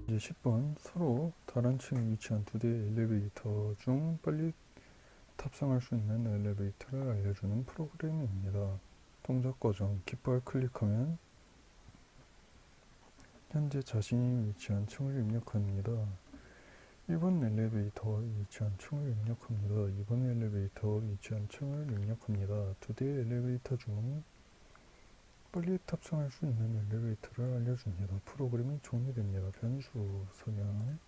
이제 10번 서로 다른 층에 위치한 두 대의 엘리베이터 중 빨리 탑승할 수 있는 엘리베이터를 알려주는 프로그램입니다. 동작 과정 깃발 클릭하면 현재 자신이 위치한 층을 입력합니다. 1번 엘리베이터에 위치한 층을 입력합니다. 2번 엘리베이터에 위치한 층을 입력합니다. 두 대의 엘리베이터 중 빨리 탑승할 수 있는 엘리베이터를 알려줍니다. 프로그램이 종료됩니다. 변수 성향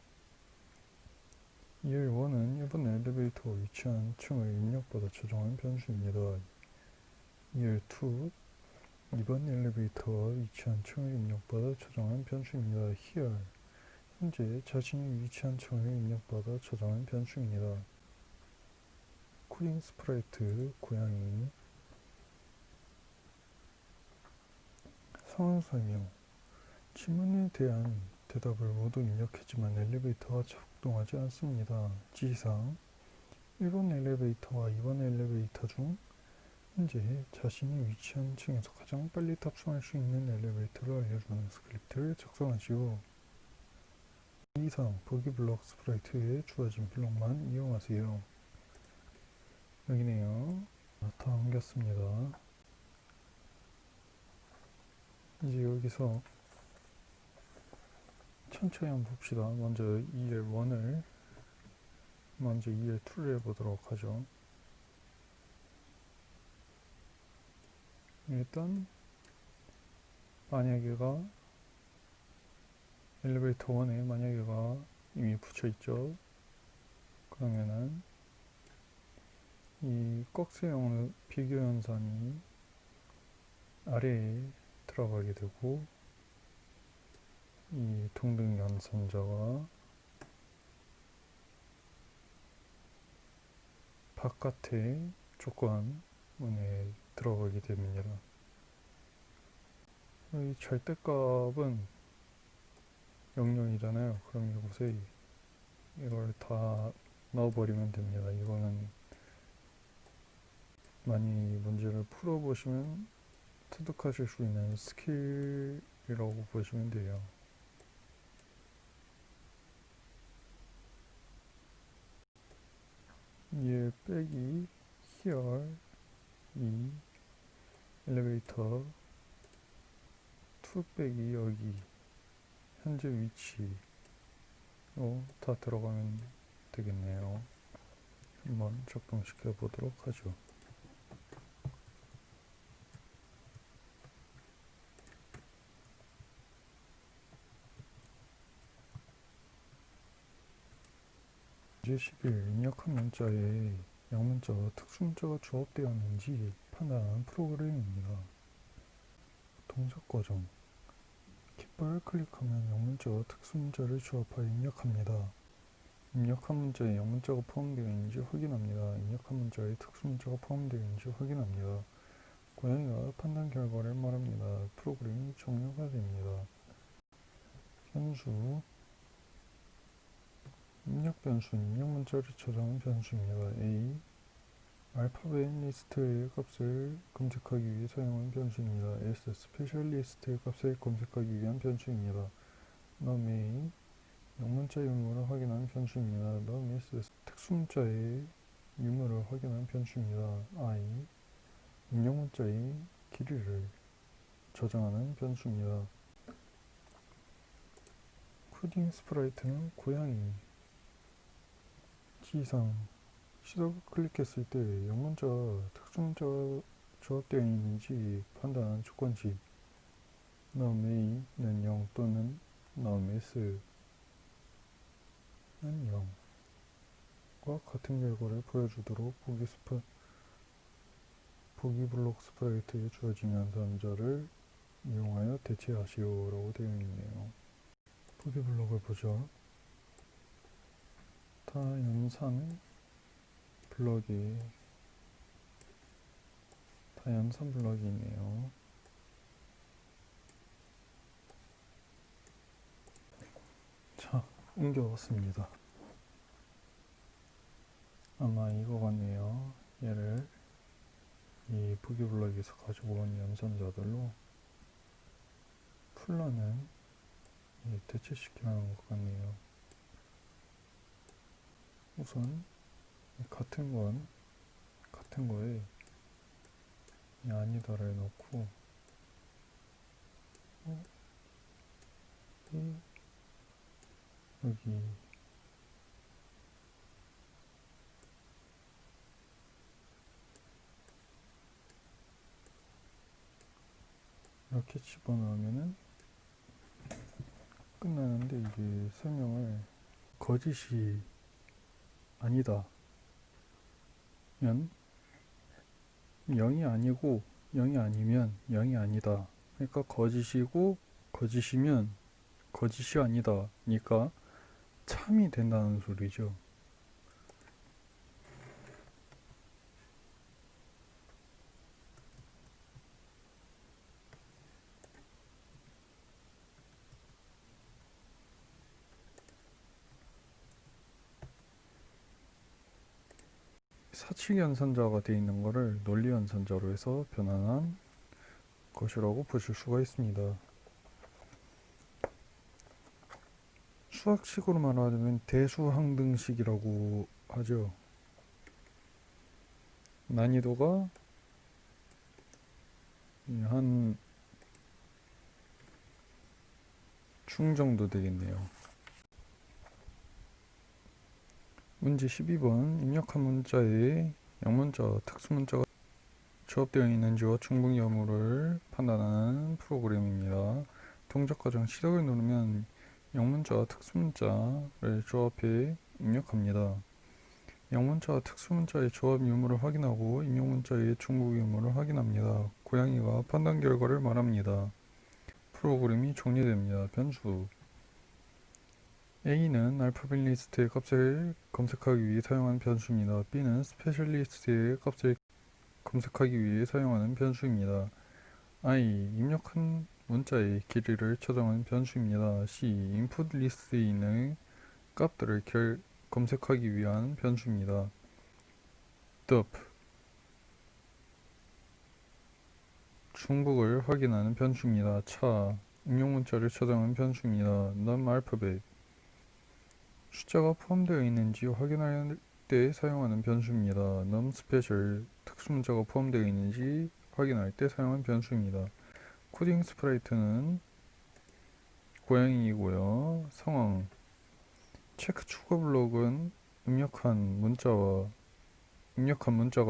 2L1은 1번 엘리베이터에 위치한 층을 입력받아 조정한 변수입니다. 2L2 2번 엘리베이터에 위치한 층을 입력받아 조정한 변수입니다. Here 현재 자신이 위치한 층을 입력받아 저장한 변수입니다. 코딩 스프라이트 고양이 상황 설명 질문에 대한 대답을 모두 입력했지만 엘리베이터가 작동하지 않습니다. 지시사항 1번 엘리베이터와 2번 엘리베이터 중 현재 자신이 위치한 층에서 가장 빨리 탑승할 수 있는 엘리베이터를 알려주는 스크립트를 작성하시오. 이상 보기블록 스프라이트에 주어진 블록만 이용하세요. 여기네요. 다 옮겼습니다. 이제 여기서 천천히 한번 봅시다. 먼저 EL1을 먼저 EL2를 해보도록 하죠. 일단 만약에가 엘리베이터 1에 만약에가 이미 붙여있죠. 그러면은 이 꺽쇠형 비교 현상이 아래에 들어가게 되고 이 동등 연산자가 바깥의 조건문에 들어가게 됩니다. 이 절대값은 00이잖아요. 그럼 이곳에 이걸 다 넣어버리면 됩니다. 이거는 많이 문제를 풀어보시면 터득하실 수 있는 스킬이라고 보시면 돼요. 얘 빼기 here 이 엘리베이터 2 빼기 여기 현재 위치 다 들어가면 되겠네요. 한번 적용시켜 보도록 하죠. 문제 11 입력한 문자에 영문자와 특수문자가 조합되었는지 판단하는 프로그램입니다. 동작 과정 깃발을 클릭하면 영문자와 특수문자를 조합하여 입력합니다. 입력한 문자에 영문자가 포함되어 있는지 확인합니다. 입력한 문자에 특수문자가 포함되어 있는지 확인합니다. 고양이가 판단 결과를 말합니다. 프로그램이 종료가 됩니다. 변수 입력 변수는 입력 문자를 저장한 변수입니다. A 알파벳 리스트의 값을 검색하기 위해 사용한 변수입니다. S 스페셜 리스트의 값을 검색하기 위한 변수입니다. num 영문자 유무를 확인하는 변수입니다. num S 특수문자의 유무를 확인하는 변수입니다. I 입력 문자의 길이를 저장하는 변수입니다. 코딩 스프라이트는 고양이 지시사항 시도를 클릭했을 때 영문자, 특수문자가 조합되어 있는지 판단하는 조건지 num A는 0 또는 num S는 0과 같은 결과를 보여주도록 보기 블록 스프라이트에 주어진 연산자를 이용하여 대체하시오 라고 되어 있네요. 보기 블록을 보죠. 다 연산 블럭이 다 연산 블럭이 있네요. 자, 옮겨왔습니다. 아마 이거 같네요. 얘를 이 부기블럭에서 가지고 온 연산자들로 플란은 대체시키는 것 같네요. 우선 같은 거에 이 아니다를 넣고 이 여기 이렇게 집어넣으면은 끝나는데, 이게 설명을 거짓이 아니다 면 0이 아니고 0이 아니면 0이 아니다. 그러니까 거짓이고 거짓이면 거짓이 아니다. 그러니까 참이 된다는 소리죠. 사칙 연산자가 되어 있는 것을 논리 연산자로 해서 변환한 것이라고 보실 수가 있습니다. 수학식으로 말하자면 대수항등식이라고 하죠. 난이도가 한 중 정도 되겠네요. 문제 12번. 입력한 문자에 영문자, 특수문자가 조합되어 있는지와 중복 여부를 판단하는 프로그램입니다. 동작 과정 시작을 누르면 영문자와 특수문자를 조합해 입력합니다. 영문자와 특수문자의 조합 유무를 확인하고 입력문자의 중복 유무를 확인합니다. 고양이가 판단 결과를 말합니다. 프로그램이 종료됩니다. 변수 A는 알파벳 리스트의 값을 검색하기 위해 사용하는 변수입니다. B는 스페셜 리스트의 값을 검색하기 위해 사용하는 변수입니다. I. 입력한 문자의 길이를 처정하는 변수입니다. C. 인풋 리스트에 있는 값들을 검색하기 위한 변수입니다. D. 중복을 확인하는 변수입니다. 차. 입력 문자를 처정하는 변수입니다. num 알파벳. 숫자가 포함되어 있는지 확인할 때 사용하는 변수입니다. num 스페셜. 특수문자가 포함되어 있는지 확인할 때 사용하는 변수입니다. 코딩 스프라이트는 고양이이고요. 상황. 체크 추가 블록은 입력한 문자가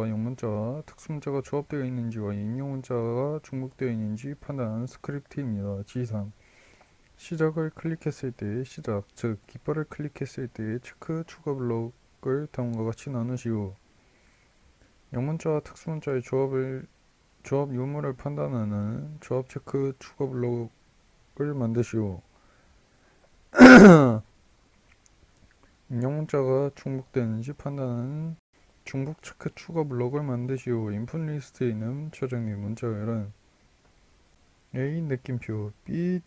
영문자와 특수문자가 조합되어 있는지와 입력 문자가 중복되어 있는지 판단하는 스크립트입니다. 지상. 시작을 클릭했을 때 시작, 즉 깃발을 클릭했을 때 체크 추가 블록을 다음과 같이 나누시오. 영문자와 특수문자의 조합 유무를 판단하는 조합 체크 추가 블록을 만드시오. 입력 문자가 중복되는지 판단하는 중복 체크 추가 블록을 만드시오. 인풋 리스트에 있는 저장된 문자열은 A 느낌표, B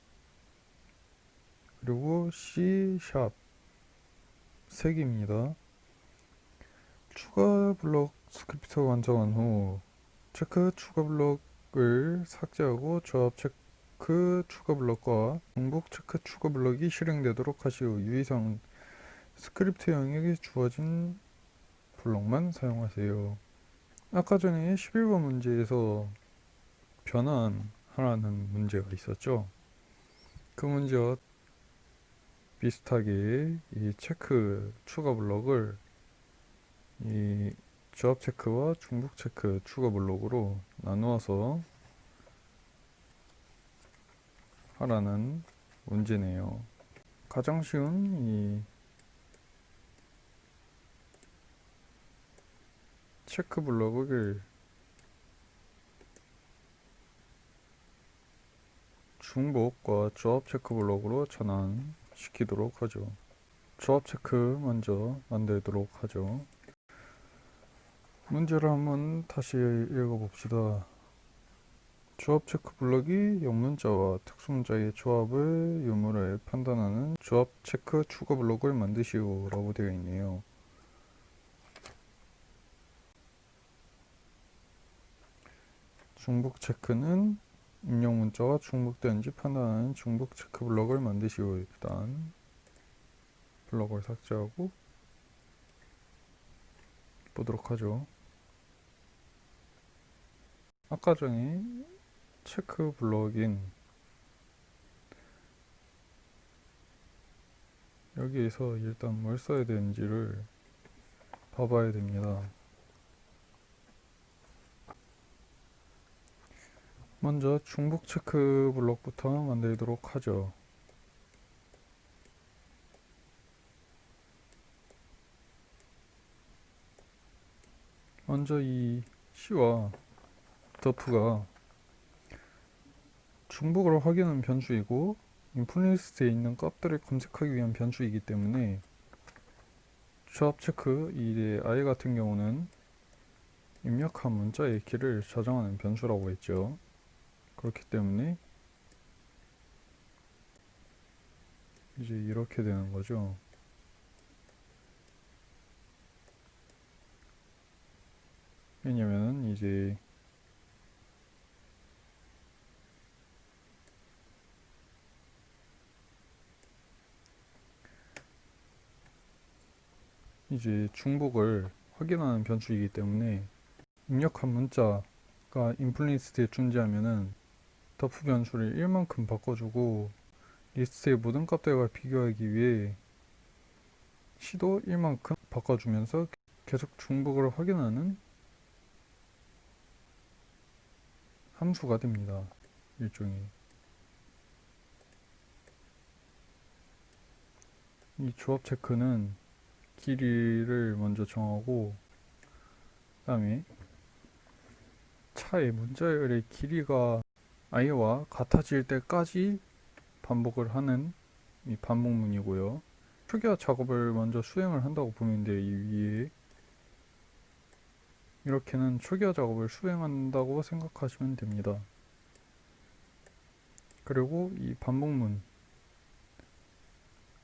그리고 C 샵 3개입니다. 추가 블록 스크립트 완성한 후 체크 추가 블록을 삭제하고 조합 체크 추가 블록과 중복 체크 추가 블록이 실행되도록 하시오. 유의사항. 스크립트 영역에 주어진 블록만 사용하세요. 아까 전에 11번 문제에서 변환하라는 문제가 있었죠. 그 문제와 비슷하게 이 체크 추가 블록을 이 조합 체크와 중복 체크 추가 블록으로 나누어서 하라는 문제네요. 가장 쉬운 이 체크 블록을 중복과 조합 체크 블록으로 전환시키도록 하죠. 조합 체크 먼저 만들도록 하죠. 문제를 한번 다시 읽어봅시다. 조합 체크 블록이 영문자와 특수문자의 조합을 유무를 판단하는 조합 체크 추가 블록을 만드시오 라고 되어 있네요. 중복 체크는 입력 문자가 중복되는지 판단하는 중복 체크 블럭을 만드시오. 일단 블럭을 삭제하고 보도록 하죠. 아까 전에 체크 블럭인 여기에서 일단 뭘 써야 되는지를 봐봐야 됩니다. 먼저 중복 체크 블럭부터 만들도록 하죠. 먼저 이 C와 더프가 중복을 확인하는 변수이고 인풋 리스트에 있는 값들을 검색하기 위한 변수이기 때문에 조합 체크 이 I 같은 경우는 입력한 문자의 키를 저장하는 변수라고 했죠. 그렇기 때문에 이제 이렇게 되는 거죠. 왜냐면은 이제 중복을 확인하는 변수이기 때문에 입력한 문자가 인풋 리스트에 존재하면은 더프 변수를 1만큼 바꿔주고 리스트의 모든 값들과 비교하기 위해 C도 1만큼 바꿔주면서 계속 중복을 확인하는 함수가 됩니다. 일종의 이 조합 체크는 길이를 먼저 정하고 그 다음에 차의 문자열의 길이가 i와 같아질 때까지 반복을 하는 이 반복문이고요. 초기화 작업을 먼저 수행을 한다고 보면 돼요. 이 위에 이렇게는 초기화 작업을 수행한다고 생각하시면 됩니다. 그리고 이 반복문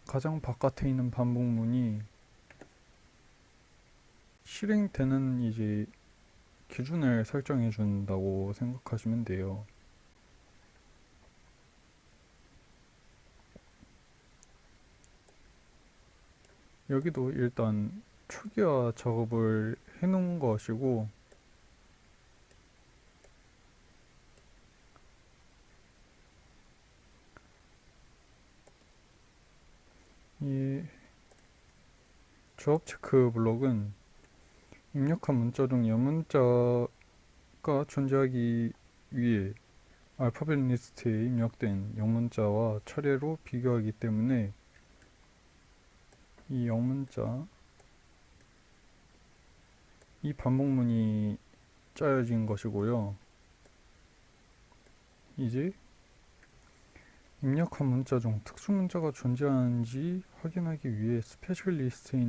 가장 바깥에 있는 반복문이 실행되는 이제 기준을 설정해 준다고 생각하시면 돼요. 여기도 일단 초기화 작업을 해 놓은 것이고 이 조합 체크 블록은 입력한 문자 중 영문자가 존재하기 위해 알파벳 리스트에 입력된 영문자와 차례로 비교하기 때문에 이 영문자 이 반복문이 짜여진 것이고요. 이제 입력한 문자 중 특수 문자가 존재하는지 확인하기 위해 스페셜리스트에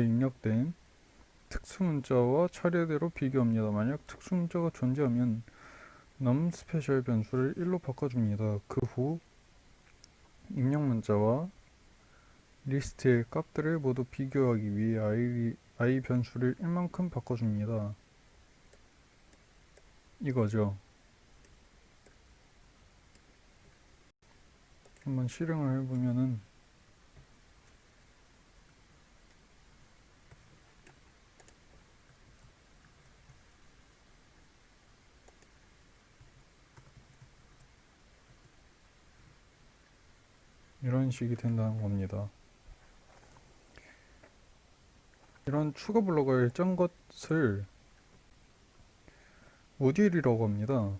입력된 특수 문자와 차례대로 비교합니다. 만약 특수 문자가 존재하면 num 스페셜 변수를 1로 바꿔줍니다. 그 후 입력 문자와 리스트의 값들을 모두 비교하기 위해 i 변수를 1만큼 바꿔줍니다. 이거죠. 한번 실행을 해보면은 이런 식이 된다는 겁니다. 이런 추가 블록을 짠 것을 모듈이라고 합니다.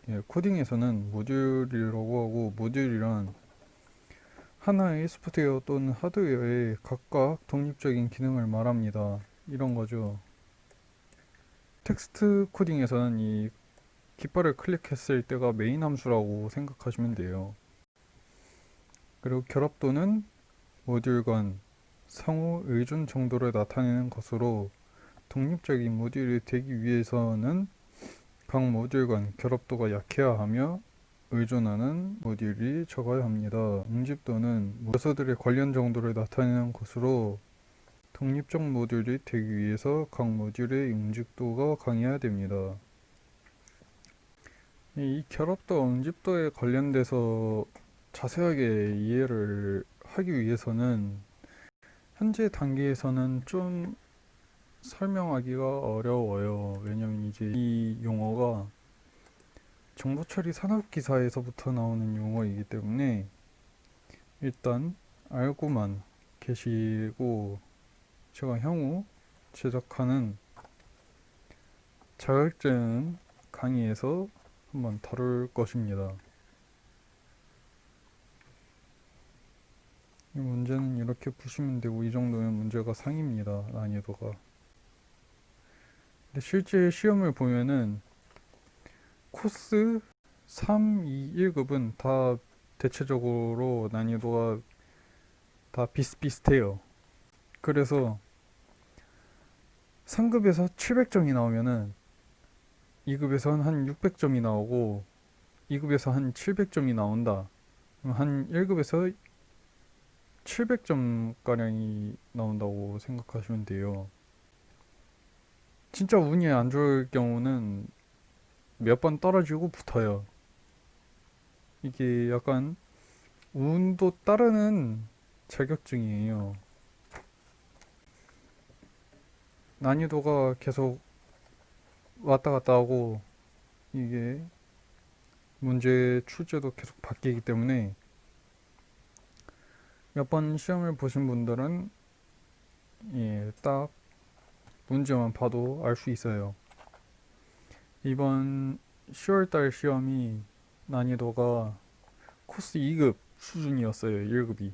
예, 코딩에서는 모듈이라고 하고, 모듈이란 하나의 소프트웨어 또는 하드웨어의 각각 독립적인 기능을 말합니다. 이런 거죠. 텍스트 코딩에서는 이 깃발을 클릭했을 때가 메인 함수라고 생각하시면 돼요. 그리고 결합도는 모듈 간 상호 의존 정도를 나타내는 것으로 독립적인 모듈이 되기 위해서는 각 모듈 간 결합도가 약해야 하며 의존하는 모듈이 적어야 합니다. 응집도는 요소들의 관련 정도를 나타내는 것으로 독립적 모듈이 되기 위해서 각 모듈의 응집도가 강해야 됩니다. 이 결합도 응집도에 관련돼서 자세하게 이해를 하기 위해서는 현재 단계에서는 좀 설명하기가 어려워요. 왜냐면 이제 이 용어가 정보처리 산업기사에서부터 나오는 용어이기 때문에 일단 알고만 계시고 제가 향후 제작하는 자격증 강의에서 한번 다룰 것입니다. 이 문제는 이렇게 푸시면 되고 이 정도면 문제가 상입니다. 난이도가. 근데 실제 시험을 보면은 코스 3, 2, 1급은 다 대체적으로 난이도가 다 비슷비슷해요. 그래서 3급에서 700점이 나오면은 2급에서 한 600점이 나오고 2급에서 한 700점이 나온다. 그럼 한 1급에서 700점가량이 나온다고 생각하시면 돼요. 진짜 운이 안 좋을 경우는 몇 번 떨어지고 붙어요. 이게 약간 운도 따르는 자격증이에요. 난이도가 계속 왔다 갔다 하고 이게 문제 출제도 계속 바뀌기 때문에 몇 번 시험을 보신 분들은 딱 문제만 봐도 알 수 있어요. 이번 10월달 시험이 난이도가 코스 2급 수준이었어요. 1급이.